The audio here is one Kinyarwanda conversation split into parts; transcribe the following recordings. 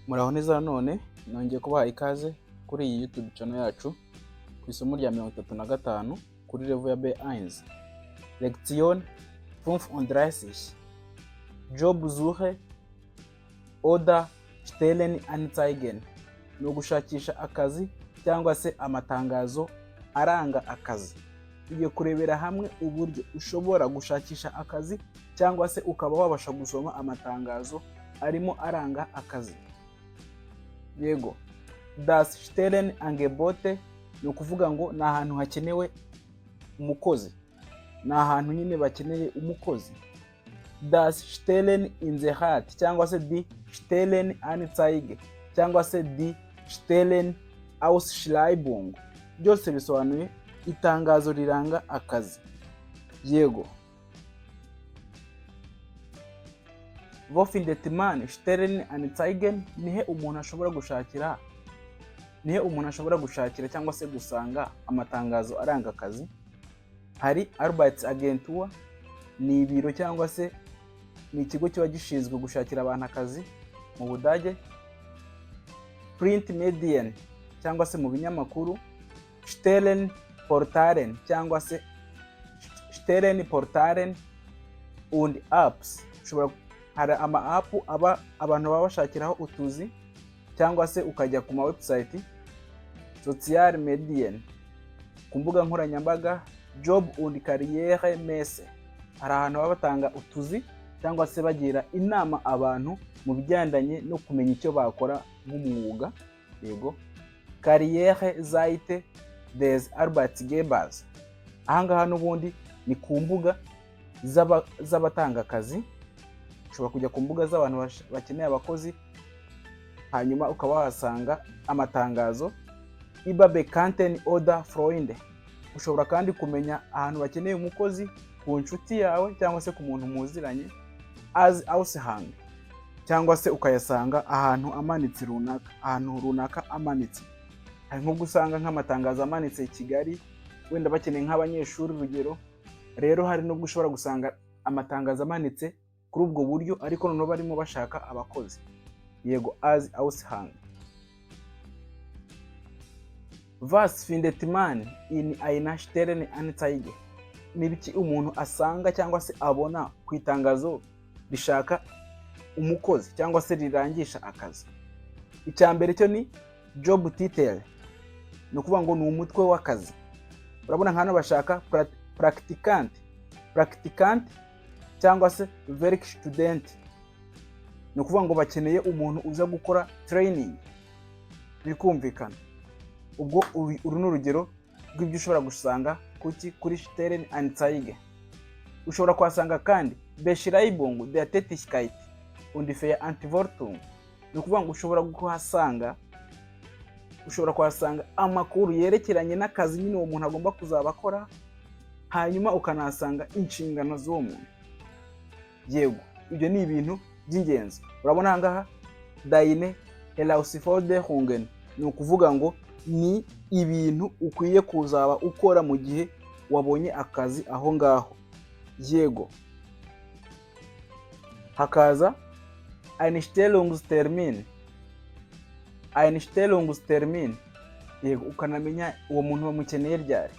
Muraho neza none nongeye kubaha ikaze kuri iyi YouTube channel yacu ku isomo rya 35 kuri level ya B1. Lektion 35 Jobsuche oder Stellenanzeigen no gushakisha akazi cyangwa se amatangazo aranga akazi. Tugiye kurebera hamwe uburyo ushobora gushakisha akazi cyangwa se ukaba wabasha gusoma amatangazo arimo aranga akazi. Yego, das Stellenangebote ni ukuvuga ngo ni ahantu hakenewe umukozi, ni ahantu nyine bakeneye umukozi. Das Stelleninserat cyangwa se die Stellenanzeige cyangwa se die Stellenausschreibung byose bisobanuye itangazo riranga akazi. Yego, wo findet man Stellenanzeigen? Nihe umuntu ashobora gushakira cyangwa se gusanga amatangazo aranga akazi. Hari Arbeitsagentur, ni ibiro cyangwa se ni ikigo kiba gishinzwe gushakira abantu akazi mu Budage. Print Medien cyangwa se mu binyamakuru. Stellenportalen cyangwa se Stellenportalen und Apps, hari ama app abantu baba bashakiraho utuzi cyangwa se ukajya ku ma website. Social Medien, ku mbuga nkoranyambaga. Job und Karriere Messe, hari ahantu baba batanga utuzi cyangwa se bagira inama abantu mu bijyandanye no kumenya icyo bakora nk'umwuga. Yego, Karriere Seite des Arbeitgebers, ahangaha n'ubundi ni ku mbuga z'abatanga akazi. Ushobora kujya ku mbuga z'abantu bakeneye abakozi hanyuma ukaba wahasanga amatangazo. Über Bekannten oder Freunde, ushobora kandi kumenya ahantu bakeneye umukozi ku nshuti yawe cyangwa se ku muntu muziranye. As Aushang, cyangwa se ukayasanga ahantu amanitse runaka, ahantu runaka amanitse. Hari nko gusanga nk'amatangazo amanitse i Kigali, wenda bakeneye nk'abanyeshuri urugero. Rero hari no gushobora gusanga amatangazo amanitse kuri ubwo buryo ariko noneho barimo bashaka abakozi. Yego, as Aushang. Was findet man in einer Stellenanzeige? Ni biki umuntu asanga cyangwa se abona ku itangazo rishaka umukozi cyangwa se rirangisha akazi. Icya mbere cyo ni job title, ni ukuvuga ngo ni umutwe w'akazi. Urabona hano bashaka practicant cyangwa se Werkstudent, ni ukuvuga ngo bakeneye umuntu uza gukora training. Bikumvikana. Ubwo uru ni urugero rw'ibyo ushobora gusanga kuri Stellenanzeige. Ushobora kuhasanga kandi Beschreibung der Tätigkeit und Verantwortung, ni ukuvuga ngo ushobora kuhasanga amakuru yerekeranye n'akazi nyine uwo muntu agomba kuzaba akora, hanyuma ukanahasanga inshingano z'uwo muntu. Yego, ibyo ni ibintu by'ingenzi. Urabona ahangaha Deine Herausforderungen, ni ukuvuga ngo ni ibintu ukwiye kuzaba ukora mu gihe wabonye akazi aho ngaho. Yego, hakaza Einstellungstermin. Yego, ukanamenya uwo muntu bamukeneye ryari.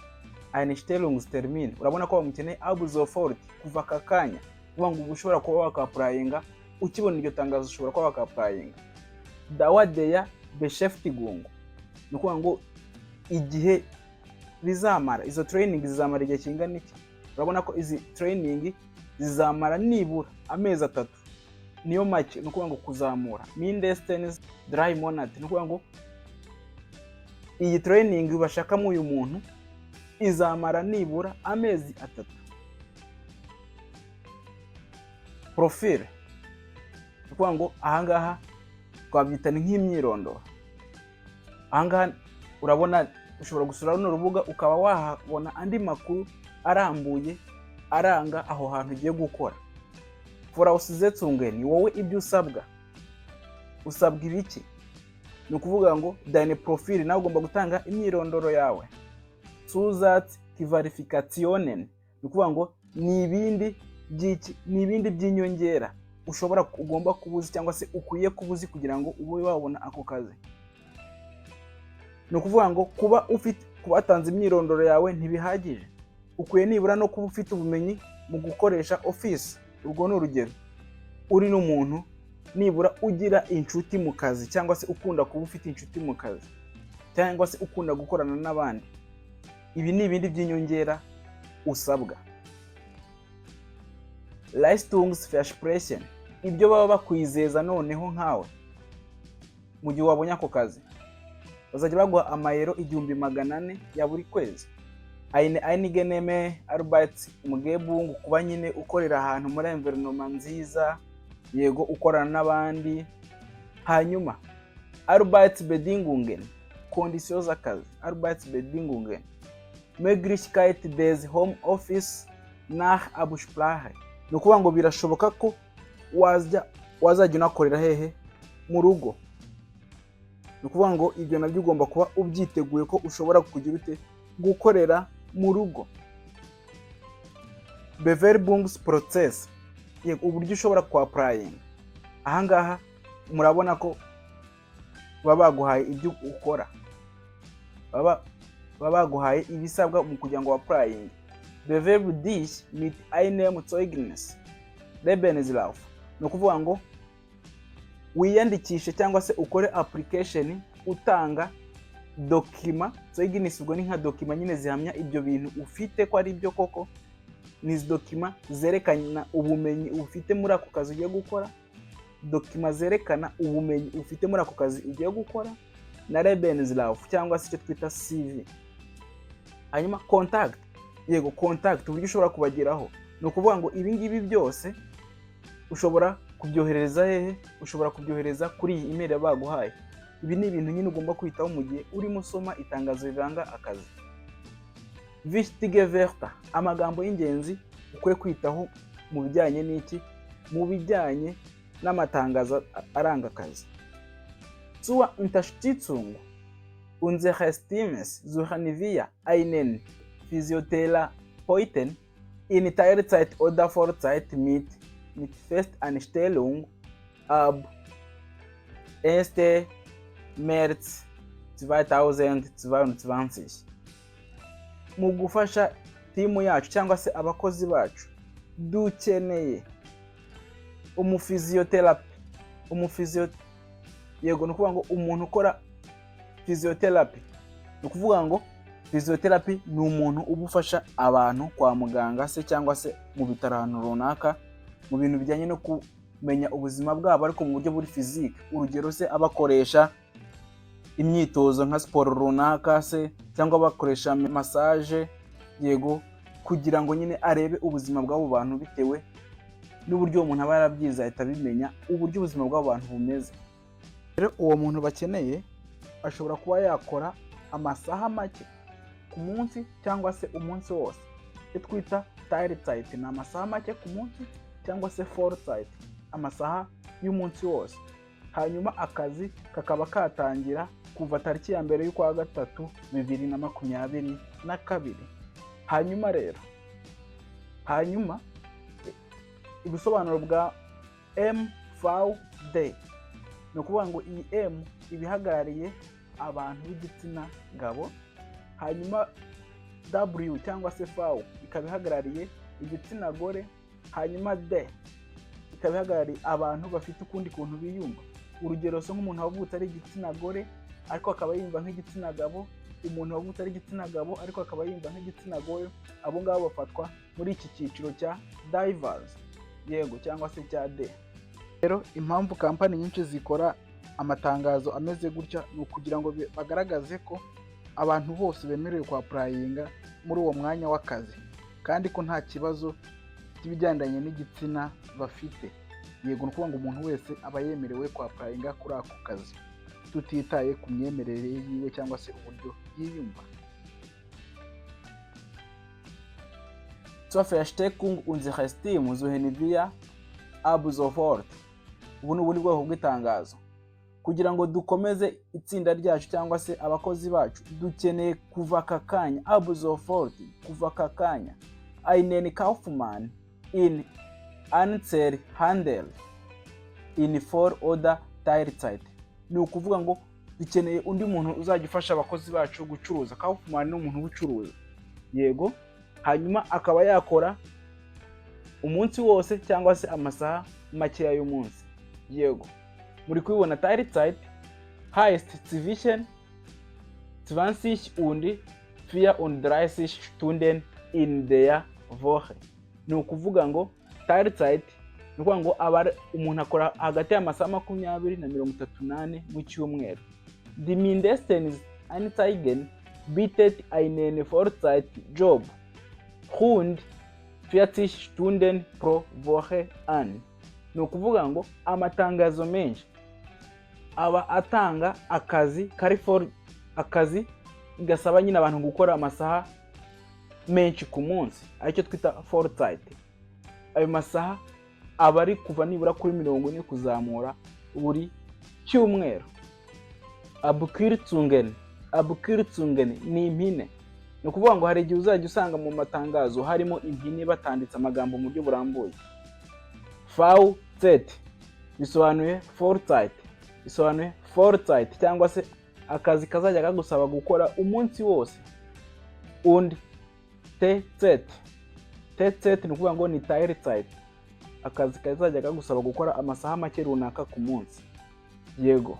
Einstellungstermin, urabona ko bamukeneye ab sofort, kuva aka kanya. Kuvuga ngo ushobora kuba wakaprayinga ukibona iryo tangazo, ushobora kuba wakaprayinga. Dauer der Beschäftigung, ni ukuvuga ngo igihe bizamara, izo training zizamara igihe kingana iki. Urabona ko izi training zizamara nibura amezi 3, niyo make. Ni ukuvuga ngo kuzamura mindestens 3 monate, ni ukuvuga ngo iyi training bashakamo uyu muntu izamara nibura amezi 3. Profile, ni ukuvuga ngo ahangaha twabyita nk'imyirondoro. Ahangaha urabona ushobora gusura runo rubuga ukaba wahabona andi makuru arambuye aranga aho hantu ugiye gukora. Voraussetzungen, ni wowe ibyo usabwa ibiki. Ni ukuvuga ngo deine Profil, nawe ugomba gutanga imyirondoro yawe. Zusatzqualifikationen, ni ukuvuga ngo ni ibindi by'inyongera ugomba kuba uzi cyangwa se ukwiye kuba uzi kugira ngo ube wabona ako kazi. Ni ukuvuga ngo kuba watanze imyirondoro yawe ntibihagije, ukwiye nibura no kuba ufite ubumenyi mu gukoresha office. Urwo ni urugero, uri n'umuntu nibura ugira inshuti mu kazi, cyangwa se ukunda kuba ufite inshuti mu kazi, cyangwa se ukunda gukorana n'abandi. Ibi ni ibindi by'inyongera usabwa. Leistungsversprechen, ibyo baba bakwizeza noneho nkawe mu gihe wabonye ako kazi. Bazajya baguha amayero 1400 ya buri kwezi. Eine eingenehme Arbeitsumgebung, kuba nyine ukorera ahantu muri environment nziza, yego ukorana n'abandi. Hanyuma Arbeitsbedingungen, conditions z'akazi. Arbeitsbedingungen, Möglichkeit des Home Office nach Absprache, ni ukuvuga ngo birashoboka ko wazajya unakorera hehe mu rugo. Ni ukuvuga ngo ibyo nabyo ugomba kuba ubyiteguye ko ushobora kugira gukorera mu rugo. Bewerbungsprozess, yego uburyo ushobora applying. Ahangaha murabona ko baba baguhaye ibyo ukora, baba baguhaye ibisabwa mu kugira ngo applying. Bewerbe dich mit einem Zeugnis, Lebenslauf, ni ukuvuga ngo wiyandikishe cyangwa se ukore application utanga dokima. Zeugnis ubwo ni nka dokima nyine zihamya ibyo bintu ufite ko ari byo koko. Ni dokima zerekana ubumenyi ufite muri ako kazi ugiye gukora, dokima zerekana ubumenyi ufite muri ako kazi ugiye gukora, na Lebenslauf cyangwa se icyo twita CV. Hanyuma contact, yego contact, uburyo ushobora kubageraho. Ni ukuvuga ngo ibi ngibi byose ushobora kubyohereza hehe? Ushobora kubyohereza kuri iyi email baguhaye. Ibi ni ibintu nyine ugomba kwitaho mu gihe urimo usoma itangazo riranga akazi. Wichtige Wörter, amagambo y'ingenzi ukwiye kwitaho mu bijyanye n'iki? Mu bijyanye n'amatangazo aranga akazi. Zur Unterstützung unseres Teams suchen wir einen Physiotherapeuten in Teilzeit oder Vollzeit mit Festanstellung ab 1. März 2022. Mu gufasha timu yacu cyangwa se abakozi bacu, dukeneye yego ni ukuvuga ngo umuntu ukora physiotherapy. Ni ukuvuga ngo physiotherapy ni umuntu ubufasha abantu kwa muganga se cyangwa se mu bitaro ahantu runaka, mu bintu bijyanye no kumenya ubuzima bwabo ariko mu buryo buri physique. Urugero se abakoresha imyitozo nka siporo runaka se, cyangwa bakoresha massage, yego, kugira ngo nyine arebe ubuzima bw'abo bantu bitewe n'uburyo umuntu aba yarabyize, ahita abimenya uburyo ubuzima bw'abo bantu bumeze. Rero uwo muntu bakeneye ashobora kuba yakora amasaha make ku munsi cyangwa se umunsi wose. Icyo twita Teilzeit ni amasaha make ku munsi, cyangwa se Vollzeit amasaha y'umunsi wose. Hanyuma akazi kakaba katangira kuva tariki ya 1 y'ukwa gatatu 2022. Hanyuma ibisobanuro bwa MVD, ni ukuvuga ngo iyi M ibihagarariye abantu b'igitsina gabo, hanyuma W cyangwa se V ikaba ihagarariye igitsina gore, hanyuma D ikaba ihagarariye abantu bafite ukundi kuntu biyumva. Urugero so nk'umuntu wavutse ari igitsina gore ariko akaba yumva nk'igitsina gabo, umuntu wavutse ari igitsina gabo ariko akaba yumva nk'igitsina gore, abo ngabo bafatwa muri iki cyiciro cya divers, yego, cyangwa se cya D. Rero impamvu kampani nyinshi zikora amatangazo ameze gutya ni ukugira ngo bagaragaze ko abantu bose bemerewe kwa applyinga muri uwo mwanya w'akazi, kandi ko nta kibazo cy'ibijyandanye n'igitsina bafite. Yego, ni ukuvuga ngo umuntu wese aba yemerewe kwa applyinga kuri ako kazi, tutitaye ku myemerere yiwe cyangwa se uburyo yiyumva. Zur Verstärkung unseres Teams suchen wir ab sofort. Ubu ni ubundi bwoko bw'itangazo. Kugira ngo dukomeze itsinda ryacu cyangwa se abakozi bacu, dukeneye kuva aka kanya. Ab sofort, kuva aka kanya. Einen Kaufmann in Einzelhandel in 4 other Teilzeit. Ni ukuvuga ngo dukeneye undi muntu uzajya ufasha abakozi bacu gucuruza. Kaufman ni umuntu ubucuruza, yego, hanyuma akaba yakora umunsi wose cyangwa se amasaha makeya y'umunsi, yego. Muri kubibona Teilzeit heißt zwischen 20 und 34 Stunden in der Woche. Ni ukuvuga ngo Teilzeit ni ukuvuga ngo umuntu akora hagati y'amasaha 20 na 38 mu cyumweru. Die Mindestanzeigen bietet einen Vollzeitjob rund 40 Stunden pro Woche an. Ni ukuvuga ngo amatangazo menshi aba atanga akazi gasaba nyine abantu gukora amasaha menshi ku munsi, aricyo twita Vollzeit. Ayo masaha aba ari kuva nibura kuri 40 kuzamura buri cyumweru. Abkürzungen ni impine. Ni ukuvuga ngo hari igihe uzajya usanga mu matangazo harimo impine batanditse amagambo mu buryo burambuye. VZ bisobanuye Vollzeit, cyangwa se akazi kazajya kagusaba gukora umunsi wose. Und TZ ni ukuvuga ngo ni Teilzeit, akazi kazajya kagusaba gukora amasaha make runaka ku munsi, yego.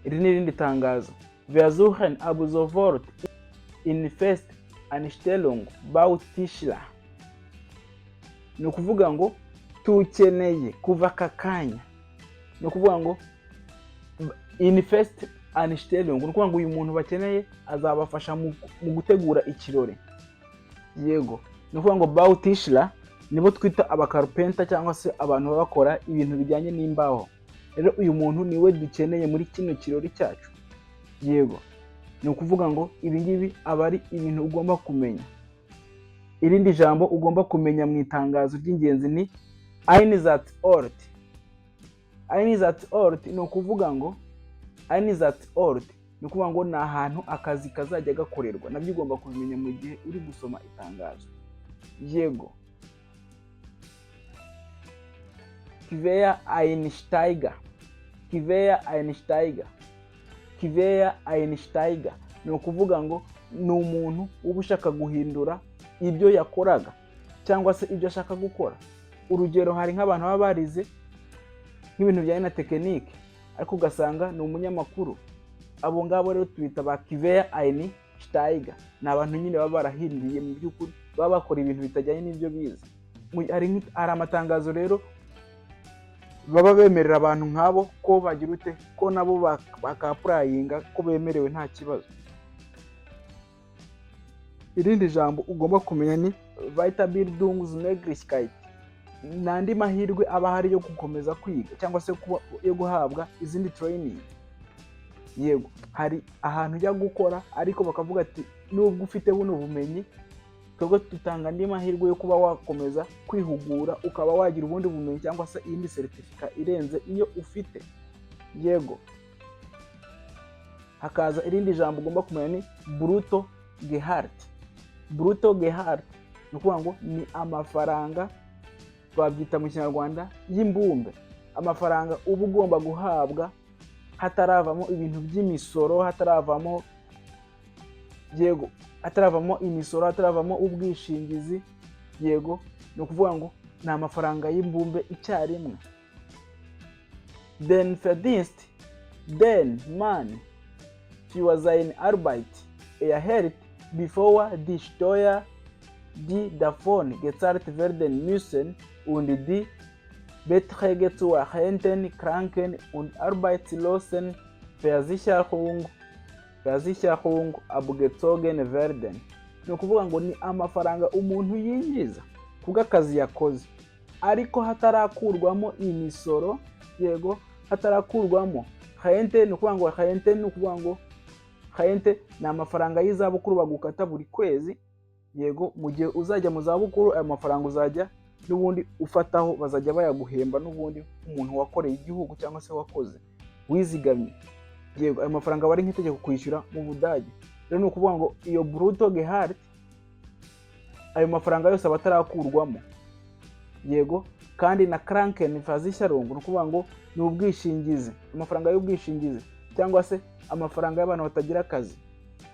Iri ni irindi tangazo. Wir suchen ab sofort in fest Anstellung Bautischler. Ni ukuvuga ngo tukeneye kuva aka kanya. Ni ukuvuga ngo in fest Anstellung, ni ukuvuga ngo uyu muntu bakeneye azabafasha mu gutegura ikirori, yego. Ni ukuvuga ngo Bautischler nibo twita abakarpenta cyangwa se abantu baba bakora ibintu bijyanye n'imbaho. Rero uyu muntu niwe dukeneye muri kino kirori cyacu, yego. Ni ukuvuga ngo ibi ngibi aba ari ibintu ugomba kumenya. Irindi jambo ugomba kumenya mu itangazo ry'ingenzi ni Einsatzort. Einsatzort ni ukuvuga ngo ni ukuvuga ngo ni ahantu akazi kazajya gakorerwa. Nabyo ugomba kubimenya mu gihe uri gusoma itangazo, yego. Quereinsteiger ni ukuvuga ngo ni umuntu uba ushaka guhindura ibyo yakoraga cyangwa se ibyo ashaka gukora. Urugero, hari nk'abantu baba barize nk'ibintu bijyanye na tekinike ariko ugasanga ni umunyamakuru. Abo ngabo rero tubita ba Quereinsteiger. Ni abantu nyine baba barahinduye mu by'ukuri, baba bakora ibintu bitajyanye n'ibyo bize. Hari amatangazo rero baba bemerera abantu nk'abo ko bagira ute, ko nabo bakapurayinga ko bemerewe nta kibazo. Irindi jambo ugomba kumenya ni Weiterbildungsmöglichkeit. N'andi mahirwe aba hari yo gukomeza kwiga cyangwa se yo guhabwa izindi training, yego. Hari ahantu ujya gukora ariko bakavuga ati nubwo ufite buno bumenyi twebwe tutanga andi mahirwe yo kuba wakomeza kwihugura ukaba wagira ubundi bumenyi cyangwa se indi certificate irenze iyo ufite, yego. Hakaza irindi jambo ugomba kumenya ni Bruttogehalt. Bruttogehalt ni ukuvuga ngo ni amafaranga, twabyita mu Kinyarwanda y'imbumbe. Amafaranga uba ugomba guhabwa hataravamo ibintu by'imisoro, hataravamo, yego, hataravamo imisoro, hataravamo ubwishingizi, yego. Ni ukuvuga ngo ni amafaranga y'imbumbe icyarimwe. Den Verdienst, den man für seine Arbeit erhält, bevor die Steuer, die davon gezahlt werden müssen und die Beträge zur Renten-, Kranken- und Arbeitslosenversicherung abgezogen werden. Ni ukuvuga ngo ni amafaranga umuntu yinjiza kubw'akazi yakoze ariko hatarakurwamo imisoro, yego, hatarakurwamo rente. Ni ukuvuga ngo rente ni ukuvuga ngo rente ni amafaranga y'izabukuru bagukata buri kwezi, yego. Mu gihe uzajya mu zabukuru ayo mafaranga uzajya n'ubundi ufataho, bazajya bayaguhemba n'ubundi umuntu wakoreye igihugu cyangwa se wakoze wizigamye, yego. Ayo mafaranga bari nk'itegeko kwishyura mu Budage. Rero ni ukuvuga ngo iyo Bruttogehalt, ayo mafaranga yose aba atarakurwamo, yego, kandi na Krankenversicherung ni ukuvuga ngo ni ubwishingizi, amafaranga y'ubwishingizi cyangwa se amafaranga y'abantu batagira akazi,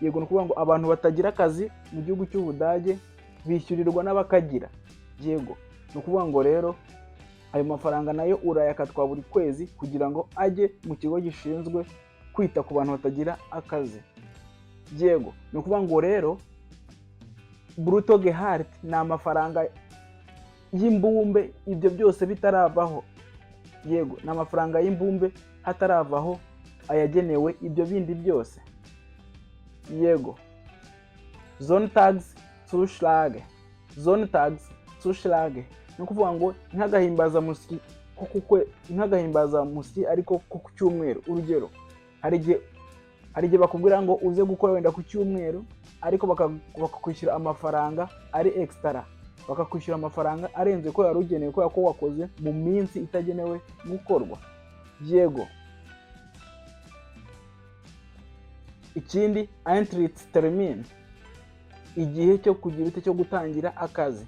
yego, ni ukuvuga ngo abantu batagira akazi mu gihugu cy'Ubudage bishyurirwa n'abakagira, yego, ni ukuvuga ngo rero ayo mafaranga nayo urayakatwa buri kwezi kugira ngo ajye mu kigo gishinzwe kwita ku bantu batagira akazi, yego, ni ukuvuga ngo rero Bruttogehalt ni amafaranga y'imbumbe, ibyo byose bitaravaho, yego, ni amafaranga y'imbumbe hataravaho ayagenewe ibyo bindi byose, yego. Sonntagszuschlag ni ukuvuga ngo nk'agahimbazamusyi ariko ku cyumweru. Urugero, hari igihe bakubwira ngo uze gukora wenda ku cyumweru ariko bakakwishyura amafaranga ari extra, bakakwishyura amafaranga arenze ko yari ugenewe kubera ko wakoze mu minsi itagenewe gukorwa, yego. Ikindi Eintrittstermin, igihe cyo kugira ute cyo gutangira akazi.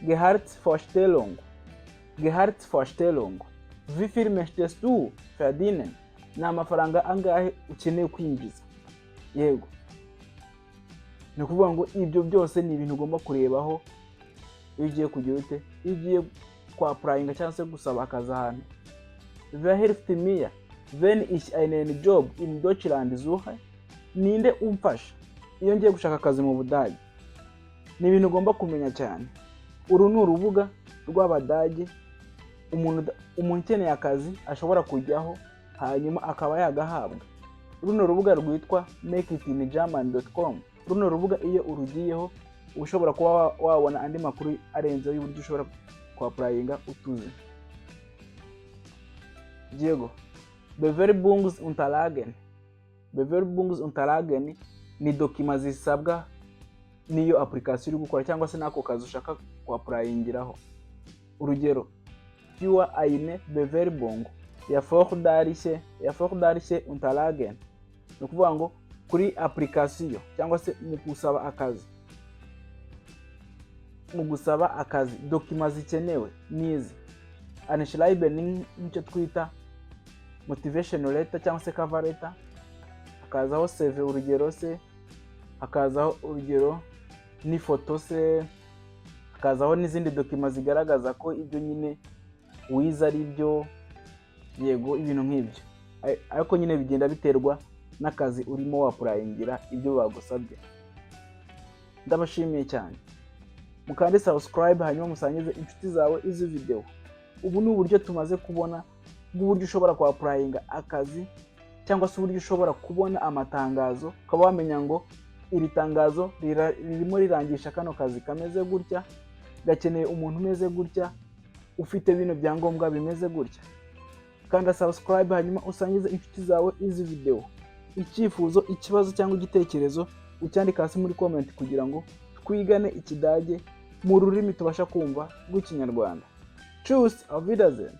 Gehaltsvorstellung, wie viel möchtest du verdienen, ni amafaranga angahe ukeneye kwinjiza, yego. Ni ukuvuga ngo ibyo byose ni ibintu ugomba kurebaho iyo ugiye kugira ute, iyo ugiye kwapurayinga cyangwa se gusaba akazi ahantu. Wer hilft mir wenn ich einen Job in Deutschland suche, ninde umfasha iyo ngiye gushaka akazi mu Budage, ni ibintu ugomba kumenya cyane. Uru ni urubuga rw'Abadage umuntu ukeneye akazi ashobora kujyaho hanyuma akaba yagahabwa. Runo rubuga rwitwa makeitingerman.com. Runo rubuga iyo urugiyeho ushobora kuba wabona andi makuru arenzeho y'uburyo ushobora kwapurayinga utuzi, yego. Bewerbungsunterlagen ni dokima zisabwa n'iyo application uri gukora cyangwa se n'ako kazi ushaka kwapurayingiraho. Urugero, für eine Bewerbung erforderliche Unterlagen, ni ukuvuga ngo kuri application cyangwa se mu gusaba akazi dokima zikenewe nizi. Anschreiben nicyo twita motivation letter cyangwa se cover letter, hakazaho CV urugero se, hakazaho urugero n'ifoto se, hakazaho n'izindi dokima zigaragaza ko ibyo nyine wize ari byo, yego, ibintu nk'ibyo. Ariko nyine bigenda biterwa n'akazi urimo wapurayingira ibyo bagusabye. Ndabashimiye cyane, mukande subscribe hanyuma musangize inshuti zawe izi video. Ubu ni uburyo tumaze kubona bw'uburyo ushobora kwapurayinga akazi cyangwa se uburyo ushobora kubona amatangazo, ukaba wamenya ngo iri tangazo ririmo rirangisha kano kazi kameze gutya, gakeneye umuntu umeze gutya, ufite bino byangombwa bimeze gutya. Kanda subscribe hanyuma usangize inshuti zawe izi video. Icyifuzo, ikibazo cyangwa igitekerezo ucyandika hasi muri comment kugira ngo twigane Ikidage mu rurimi tubasha kumva rw'Ikinyarwanda. Tschüss, auf Wiedersehen.